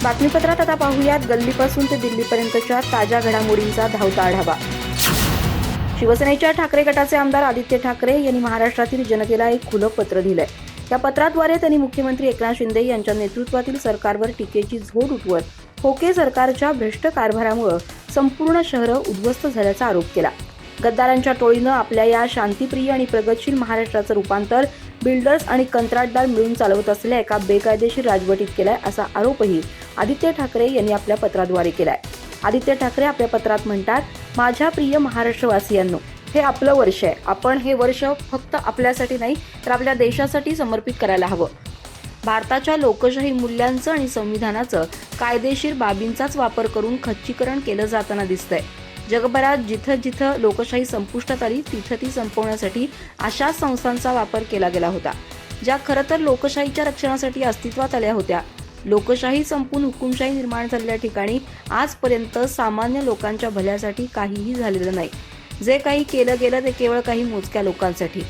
बातमीपत्रात आता पाहूयात गल्लीपासून ते दिल्लीपर्यंतच्या ताज्या घडामोडींचा धावता आढावा। शिवसेनेच्या ठाकरे गटाचे आमदार आदित्य ठाकरे यांनी महाराष्ट्रातील जनतेला एक खुलं पत्र दिलंय। या पत्राद्वारे त्यांनी मुख्यमंत्री एकनाथ शिंदे यांच्या नेतृत्वातील सरकारवर टीकेची झोड उठवत खोके सरकारच्या भ्रष्ट कारभारामुळे संपूर्ण शहर उद्ध्वस्त झाल्याचा आरोप केला। गद्दारांच्या टोळीनं आपल्या या शांतिप्रिय आणि प्रगतशील महाराष्ट्राचं रूपांतर बिल्डर्स आणि कंत्राटदार मिळून चालवत असलेल्या एका बेकायदेशीर राजवटीत केलाय, असा आरोपही आदित्य ठाकरे यांनी आपल्या पत्राद्वारे केलाय। आदित्य ठाकरे आपल्या पत्रात म्हणतात, माझ्या प्रिय महाराष्ट्रवासियांनो, हे आपलं वर्ष आहे। आपण हे वर्ष फक्त आपल्यासाठी नाही तर आपल्या देशासाठी समर्पित करायला हवं। भारताच्या लोकशाही मूल्यांचं आणि संविधानाचं कायदेशीर बाबींचाच वापर करून खच्चीकरण केलं जाताना दिसतंय। जगभरात जिथं जिथं लोकशाही संपुष्टात आली तिथं ती संपवण्यासाठी अशा संस्थांचा वापर केला गेला होता, ज्या खरं तर लोकशाहीच्या रक्षणासाठी अस्तित्वात आल्या होत्या। लोकशाही संपून हुकुमशाही निर्माण झालेल्या ठिकाणी आजपर्यंत सामान्य लोकांच्या भल्यासाठी काहीही झालेलं नाही। जे काही केलं गेलं ते केवळ काही मोजक्या लोकांसाठी,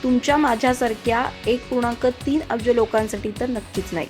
तुमच्या माझ्यासारख्या 1.3 अब्ज लोकांसाठी तर नक्कीच नाही।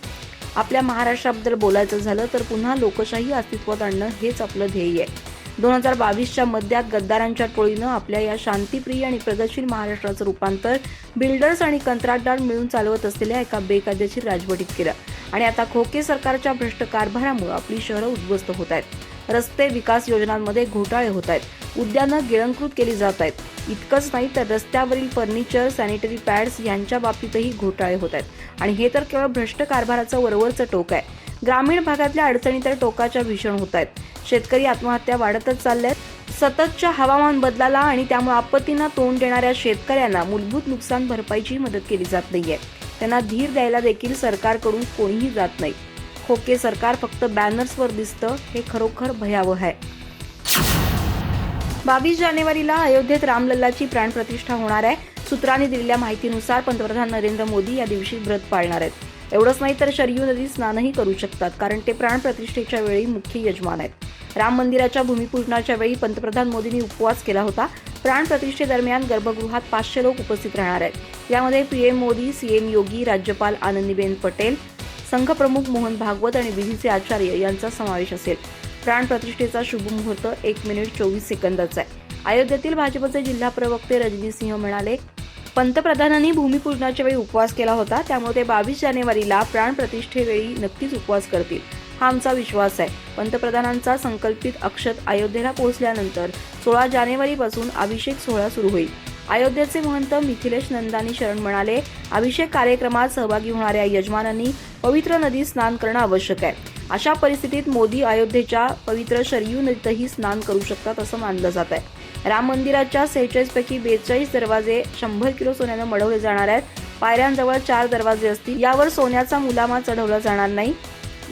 आपल्या महाराष्ट्राबद्दल बोलायचं झालं तर पुन्हा लोकशाही अस्तित्वात आणणं हेच आपलं ध्येय आहे। 2022च्या मध्यात गद्दारांच्या टोळीनं आपल्या या शांतिप्रिय आणि प्रगतशील महाराष्ट्राचं रूपांतर बिल्डर्स आणि कंत्राटदार मिळून चालवत असलेल्या एका बेकायदेशीर राजवटीत केलं आणि आता खोके सरकारच्या भ्रष्ट कारभारामुळे आपली शहरं उद्ध्वस्त होत आहेत। रस्ते विकास योजनांमध्ये घोटाळे होत आहेत, उद्यानं गिळंकृत केली जात आहेत। इतकंच नाही तर रस्त्यावरील फर्निचर, सॅनिटरी पॅड्स यांच्या बाबतीतही घोटाळे होत आहेत आणि हे तर केवळ भ्रष्ट कारभाराचं वरवरचं टोक आहे। ग्रामीण भागातल्या अडचणी तर टोकाच्या भीषण होत आहेत। शेतकरी आत्महत्या वाढतच चालल्यात। सततच्या हवामान बदलाला आणि त्यामुळे आपत्तींना तोंड देणाऱ्या शेतकऱ्यांना मूलभूत नुकसान भरपाईची मदत केली जात नाहीये। त्यांना धीर द्यायला देखील सरकारकडून कोणीही जात नाही। खोके सरकार फक्त बॅनर्सवर दिसतं, हे खरोखर भयावह आहे। 22 जानेवारीला अयोध्येत रामलल्लाची प्राणप्रतिष्ठा होणार आहे। सूत्रांनी दिलेल्या माहितीनुसार पंतप्रधान नरेंद्र मोदी या दिवशी व्रत पाळणार आहेत। एवढंच नाही तर शरयू नदीत स्नानही करू शकतात, कारण ते प्राणप्रतिष्ठेच्या वेळी मुख्य यजमान आहेत। राम मंदिराच्या भूमिपूजनाच्या वेळी पंतप्रधान मोदींनी उपवास केला होता। प्राणप्रतिष्ठेदरम्यान गर्भगृहात 500 लोक उपस्थित राहणार आहेत। यामध्ये पीएम मोदी, सीएम योगी, राज्यपाल आनंदीबेन पटेल, संघप्रमुख मोहन भागवत आणि विधीचे आचार्य यांचा समावेश असेल। प्राणप्रतिष्ठेचा शुभ मुहूर्त 1 मिनिट 24 सेकंदाचा आहे। अयोध्येतील भाजपचे जिल्हा प्रवक्ते रजनी सिंह म्हणाले, पंतप्रधानांनी भूमिपूजनाच्या वेळी उपवास केला होता, त्यामुळे ते 22 जानेवारीला प्राणप्रतिष्ठेवेळी नक्कीच उपवास करतील, हा आमचा विश्वास आहे। पंतप्रधानांचा संकल्पित अक्षत अयोध्येला पोहोचल्यानंतर 16 जानेवारीपासून अभिषेक सोहळा सुरू होईल। अयोध्येचे महंत मिथिलेश नंदानी शरण म्हणाले, अभिषेक कार्यक्रमात सहभागी होणाऱ्या यजमानांनी पवित्र नदीत स्नान करणं आवश्यक आहे। अशा परिस्थितीत मोदी अयोध्येच्या पवित्र शरयू नदीतही स्नान करू शकतात असं मानलं जात आहे। राम मंदिराच्या 46 पैकी 42 दरवाजे 100 किलो सोन्यानं मढवले जाणार आहेत। पायऱ्यांजवळ 4 दरवाजे असतील, यावर सोन्याचा मुलामा चढवला जाणार नाही।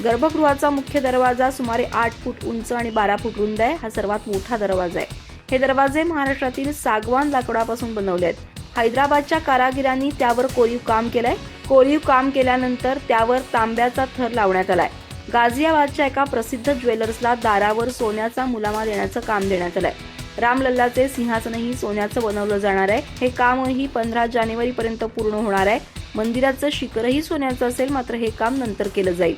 गर्भगृहाचा मुख्य दरवाजा सुमारे 8 फूट उंच आणि 12 फूट रुंद आहे। हा सर्वात मोठा दरवाजा आहे। हे दरवाजे महाराष्ट्रातील सागवान लाकडापासून बनवले आहेत। हैदराबादच्या कारागिरांनी त्यावर कोरीव काम केलंय। कोरीव काम केल्यानंतर त्यावर तांब्याचा थर लावण्यात आलाय। गाझियाबादच्या एका प्रसिद्ध ज्वेलर्सला दारावर सोन्याचा मुलामा देण्याचं काम देण्यात आलंय। रामलल्लाचे सिंहासनही सोन्याचं बनवलं जाणार आहे। हे कामही 15 जानेवारीपर्यंत पूर्ण होणार आहे। मंदिराचं शिखरही सोन्याचं असेल, मात्र हे काम नंतर केलं जाईल।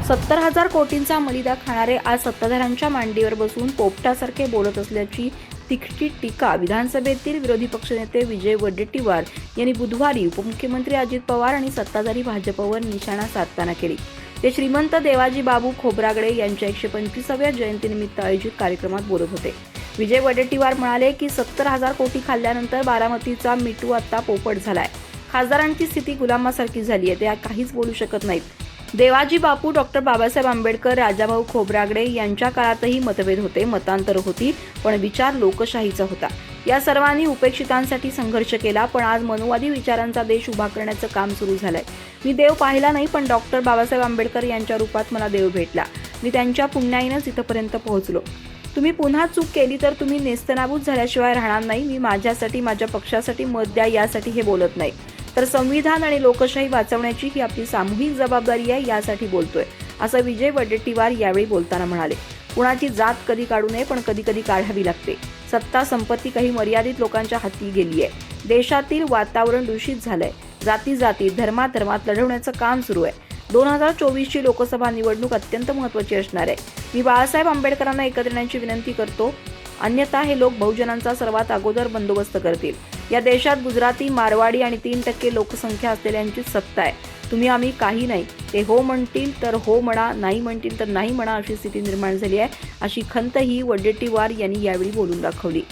70,000 कोटींचा मलिदा खाणारे आज सत्ताधाऱ्यांच्या मांडीवर बसून पोपटासारखे बोलत असल्याची तिखटी टीका विधानसभेतील विरोधी पक्षनेते विजय वडेट्टीवार यांनी बुधवारी उपमुख्यमंत्री अजित पवार आणि सत्ताधारी भाजपवर निशाणा साधताना केली। ते श्रीमंत देवाजी बाबू खोब्रागडे यांच्या 125व्या जयंतीनिमित्त आयोजित कार्यक्रमात बोलत होते। विजय वडेट्टीवार म्हणाले की 70,000 कोटी खाल्ल्यानंतर बारामतीचा मिटू आता पोपट झालाय। खासदारांची स्थिती गुलामासारखी झाली आहे, ते काहीच बोलू शकत नाहीत। देवाजी बापू, डॉक्टर बाबासाहेब आंबेडकर, राजाभाऊ खोब्रागडे यांच्या काळातही मतभेद होते, मतांतर होती, पण विचार लोकशाहीचा होता। या सर्वांनी उपेक्षितांसाठी संघर्ष केला, पण आज मनोवादी विचारांचा देश उभा करण्याचं काम सुरू झालंय। मी देव पाहिला नाही, पण डॉक्टर बाबासाहेब आंबेडकर यांच्या रूपात मला देव भेटला। मी त्यांच्या पुण्याईनंच इथपर्यंत पोहोचलो। तुम्ही पुन्हा चूक केली तर तुम्ही नेस्तनाबूत झाल्याशिवाय राहणार नाही। मी माझ्यासाठी, माझ्या पक्षासाठी मत द्या यासाठी हे बोलत नाही, तर संविधान आणि लोकशाही वाचवण्याची ही आपली सामूहिक जबाबदारी आहे, यासाठी बोलतोय, असं विजय वडेट्टीवार यावेळी बोलताना म्हणाले। कुणाची जात कधी काढू नये, पण कधी कधी काढावी लागते। सत्ता संपत्ती काही मर्यादित लोकांच्या हाती गेली आहे। देशातील वातावरण दूषित झालंय। जाती धर्मात लढवण्याचं काम सुरू आहे। 2024ची लोकसभा निवडणूक अत्यंत महत्त्वाची असणार आहे. मी बाळासाहेब आंबेडकरांना एकत्र येण्याची विनंती करतो, अन्यथा हे लोक बहुजनांचा सर्वात अगोदर बंदोबस्त करतील. या देशात गुजराती, मारवाडी आणि 3% लोकसंख्या असलेल्यांची सत्ता आहे. तुम्ही आम्ही काही नाही, ते हो म्हणतील तर हो म्हणा, नाही म्हणतील तर नाही म्हणा, अशी स्थिती निर्माण झाली आहे, अशी खंत ही वडेट्टीवार यांनी यावेळी बोलून दाखवली.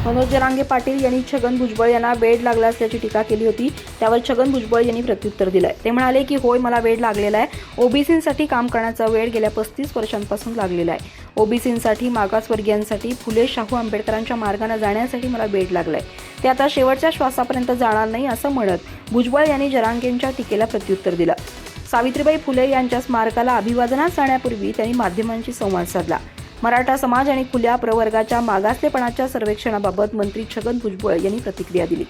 मनोज जरांगे पाटील यांनी छगन भुजबळ यांना वेड लागला असल्याची टीका केली होती. त्यावर छगन भुजबळ यांनी प्रत्युत्तर दिलंय. ते म्हणाले की होय, मला वेड लागलेला आहे. ओबीसींसाठी काम करण्याचा वेळ गेल्या 35 वर्षांपासून लागलेला आहे. ओबीसींसाठी, मागासवर्गीयांसाठी, फुले शाहू आंबेडकरांच्या मार्गाने जाण्यासाठी मला वेड लागलाय. ते आता शेवटच्या श्वासापर्यंत जाणार नाही, असं म्हणत भुजबळ यांनी जरांगेंच्या टीकेला प्रत्युत्तर दिलं. सावित्रीबाई फुले यांच्या स्मारकाला अभिवादनास जाण्यापूर्वी त्यांनी माध्यमांशी संवाद साधला. मराठा समाज आणि खुल्या प्रवर्गाच्या मागासलेपणाच्या सर्वेक्षणाबाबत मंत्री छगन भुजबळ यांनी प्रतिक्रिया दिली.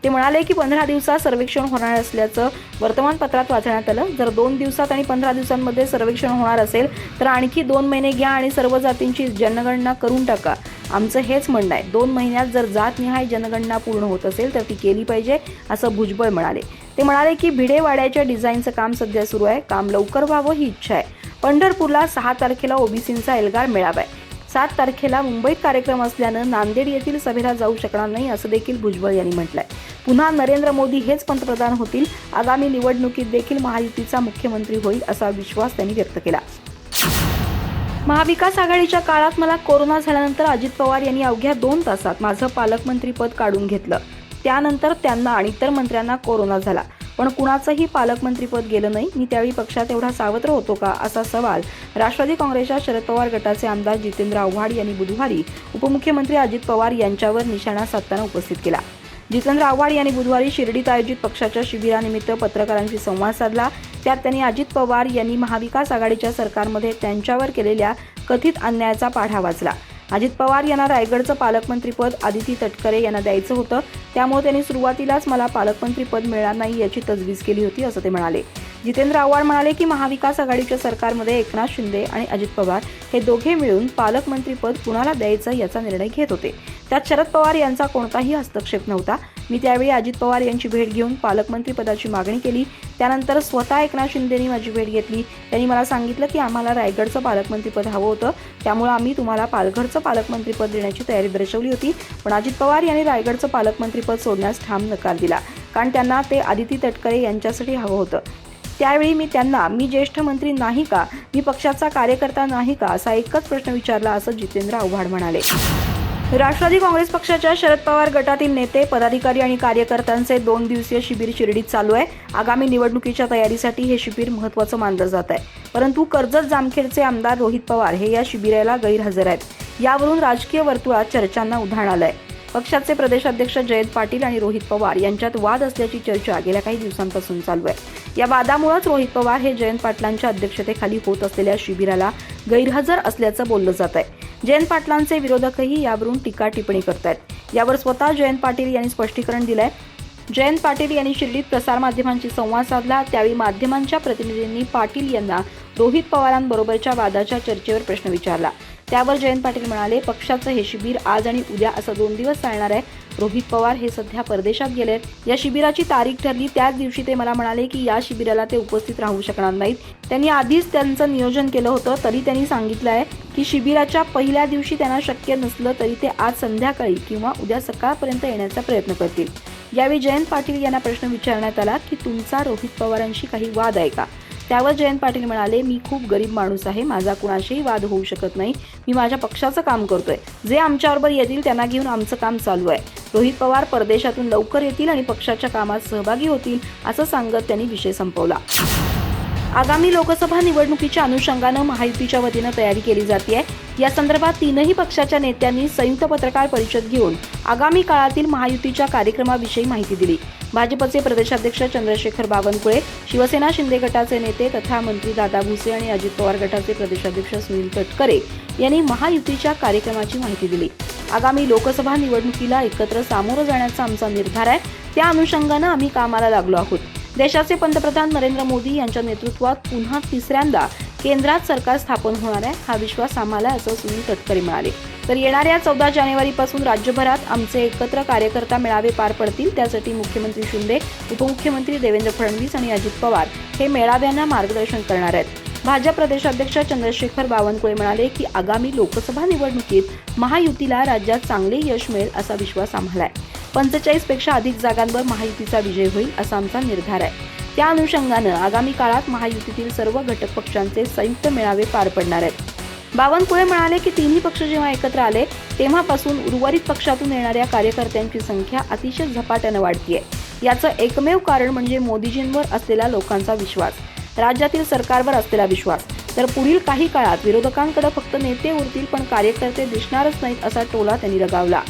ते म्हणाले की 15 दिवसात सर्वेक्षण होणार असल्याचं वर्तमानपत्रात वाचण्यात आलं. जर 2 दिवसात आणि 15 दिवसांमध्ये सर्वेक्षण होणार असेल तर आणखी 2 महिने घ्या आणि सर्व जातींची जनगणना करून टाका. आमचं हेच म्हणणं आहे. 2 महिन्यात जर जातनिहाय जनगणना पूर्ण होत असेल तर ती केली पाहिजे, असं भुजबळ म्हणाले. ते म्हणाले की भिडेवाड्याच्या डिझाईनचं काम सध्या सुरू आहे. काम लवकर व्हावं ही इच्छा आहे. पंढरपूरला 6 तारखेला ओबीसींचा एल्गार मेळावा आहे. 7 तारखेला मुंबईत कार्यक्रम असल्यानं नांदेड येथील सभेला जाऊ शकणार नाही, असं देखील भुजबळ यांनी म्हटलंय. पुन्हा नरेंद्र मोदी हेच पंतप्रधान होतील. आगामी निवडणुकीत देखील महायुतीचा मुख्यमंत्री होईल, असा विश्वास त्यांनी व्यक्त केला. महाविकास आघाडीच्या काळात मला कोरोना झाल्यानंतर अजित पवार यांनी अवघ्या 2 तासात माझं पालकमंत्री पद काढून घेतलं. त्यानंतर त्यांना आणि इतर मंत्र्यांना कोरोना झाला, पण कुणाचंही पालकमंत्रीपद गेलं नाही. मी त्यावेळी पक्षात एवढा सावत्र होतो का, असा सवाल राष्ट्रवादी काँग्रेसच्या शरद पवार गटाचे आमदार जितेंद्र आव्हाड यांनी बुधवारी उपमुख्यमंत्री अजित पवार यांच्यावर निशाणा साधताना उपस्थित केला. जितेंद्र आव्हाड यांनी बुधवारी शिर्डीत आयोजित पक्षाच्या शिबिरानिमित्त पत्रकारांशी संवाद साधला. त्यात त्यांनी अजित पवार यांनी महाविकास आघाडीच्या सरकारमध्ये त्यांच्यावर केलेल्या कथित अन्यायाचा पाढा वाचला. अजित पवार यांना रायगडचं पालकमंत्रीपद आदिती तटकरे यांना द्यायचं होतं, त्यामुळे त्यांनी सुरुवातीलाच मला पालकमंत्रीपद मिळणार नाही याची तजवीज केली होती, असं ते म्हणाले. जितेंद्र आव्हाड म्हणाले की महाविकास आघाडीच्या सरकारमध्ये एकनाथ शिंदे आणि अजित पवार हे दोघे मिळून पालकमंत्रीपद कुणाला द्यायचं याचा निर्णय घेत होते. त्यात शरद पवार यांचा कोणताही हस्तक्षेप नव्हता. मी त्यावेळी अजित पवार यांची भेट घेऊन पालकमंत्रीपदाची मागणी केली. त्यानंतर स्वतः एकनाथ शिंदेंनी माझी भेट घेतली. त्यांनी मला सांगितलं की आम्हाला रायगडचं पालकमंत्रीपद हवं होतं, त्यामुळे आम्ही तुम्हाला पालघरचं पालकमंत्रीपद देण्याची तयारी दर्शवली होती. पण अजित पवार यांनी रायगडचं पालकमंत्रीपद सोडण्यास ठाम नकार दिला, कारण त्यांना ते आदिती तटकरे यांच्यासाठी हवं होतं. त्यावेळी मी त्यांना, मी ज्येष्ठ मंत्री नाही का, मी पक्षाचा कार्यकर्ता नाही का, असा एकच प्रश्न विचारला, असं जितेंद्र आव्हाड म्हणाले. राष्ट्रवादी काँग्रेस पक्षाच्या शरद पवार गटातील नेते, पदाधिकारी आणि कार्यकर्त्यांचे 2 दिवसीय शिबिर शिर्डीत चालू आहे. आगामी निवडणुकीच्या तयारीसाठी हे शिबिर महत्त्वाचं मानलं जात आहे. परंतु कर्जत जामखेडचे आमदार रोहित पवार हे या शिबिराला गैरहजर आहेत. यावरून राजकीय वर्तुळात चर्चांना उधाण आलंय. पक्षाचे प्रदेशाध्यक्ष जयंत पाटील आणि रोहित पवार यांच्यात वाद असल्याची चर्चा गेल्या काही दिवसांपासून चालू आहे. या वादामुळेच रोहित पवार हे जयंत पाटलांच्या अध्यक्षतेखाली होत असलेल्या शिबिराला गैरहजर असल्याचं बोललं जात आहे. जयंत पाटलांचे विरोधकही यावरून टीका टिप्पणी करतायत. यावर स्वतः जयंत पाटील यांनी स्पष्टीकरण दिलंय. जयंत पाटील यांनी शिर्डीत प्रसारमाध्यमांशी संवाद साधला. त्यावेळी माध्यमांच्या प्रतिनिधींनी पाटील यांना रोहित पवारांबरोबरच्या वादाच्या चर्चेवर प्रश्न विचारला. त्यावर जयंत पाटील म्हणाले, पक्षाचं हे शिबिर आज आणि उद्या असं 2 दिवस चालणार आहे. रोहित पवार हे सध्या परदेशात गेलेत. या शिबिराची तारीख ठरली त्याच दिवशी ते मला म्हणाले की या शिबिराला ते उपस्थित राहू शकणार नाहीत. त्यांनी आधीच त्यांचं नियोजन केलं होतं. तरी त्यांनी सांगितलं आहे की शिबिराच्या पहिल्या दिवशी त्यांना शक्य नसलं तरी ते आज संध्याकाळी किंवा उद्या सकाळपर्यंत येण्याचा प्रयत्न करतील. यावेळी जयंत पाटील यांना प्रश्न विचारण्यात आला की तुमचा रोहित पवारांशी काही वाद आहे का. त्यावर जयंत पाटील म्हणाले, मी खूप गरीब माणूस आहे, माझा कुणाशीही वाद होऊ शकत नाही. मी माझ्या पक्षाचं काम करतोय. जे आमच्याबरोबर येतील त्यांना घेऊन आमचं काम चालू आहे. रोहित पवार परदेशातून लवकर येतील आणि पक्षाच्या कामात सहभागी होतील, असं सांगत त्यांनी विषय संपवला. आगामी लोकसभा निवडणुकीच्या अनुषंगानं महायुतीच्या वतीनं तयारी केली जाते. या संदर्भात 3ही पक्षाच्या नेत्यांनी संयुक्त पत्रकार परिषद घेऊन आगामी काळातील महायुतीच्या कार्यक्रमाविषयी माहिती दिली. भाजपचे प्रदेशाध्यक्ष चंद्रशेखर बावनकुळे, शिवसेना शिंदे गटाचे नेते तथा मंत्री दादा भुसे आणि अजित पवार गटाचे प्रदेशाध्यक्ष सुनील तटकरे यांनी महायुतीच्या कार्यक्रमाची माहिती दिली. आगामी लोकसभा निवडणुकीला एकत्र सामोरं जाण्याचा आमचा निर्धार आहे. त्या अनुषंगानं आम्ही कामाला लागलो आहोत. देशाचे पंतप्रधान नरेंद्र मोदी यांच्या नेतृत्वात पुन्हा 3ऱ्यांदा केंद्रात सरकार स्थापन होणार आहे, हा विश्वास आम्हाला, असं सुनील तटकरे म्हणाले. तर येणाऱ्या 14 जानेवारीपासून राज्यभरात आमचे एकत्र कार्यकर्ता मेळावे पार पडतील। त्यासाठी मुख्यमंत्री शिंदे, उपमुख्यमंत्री देवेंद्र फडणवीस आणि अजित पवार हे मेळाव्यांना मार्गदर्शन करणार आहेत। भाजप प्रदेशाध्यक्ष चंद्रशेखर बावनकुळे म्हणाले की आगामी लोकसभा निवडणुकीत महायुतीला राज्यात चांगले यश मिळेल असा विश्वास आम्हाला आहे। 45 पेक्षा अधिक जागांवर महायुतीचा विजय होईल असा आमचा निर्धार आहे। त्या अनुषंगानं आगामी काळात महायुतीतील सर्व घटक पक्षांचे संयुक्त मेळावे पार पडणार आहेत। बावनकुळे म्हणाले की तिन्ही पक्ष जेव्हा एकत्र आले तेव्हापासून उर्वरित पक्षातून येणाऱ्या कार्यकर्त्यांची संख्या अतिशय झपाट्यानं वाढतीये। याचं एकमेव कारण म्हणजे मोदीजींवर असलेला लोकांचा विश्वास, राज्यातील सरकारवर असलेला विश्वास। तर पुढील काही काळात विरोधकांकडे फक्त नेते उरतील पण कार्यकर्ते दिसणारच नाहीत असा टोला त्यांनी लगावला।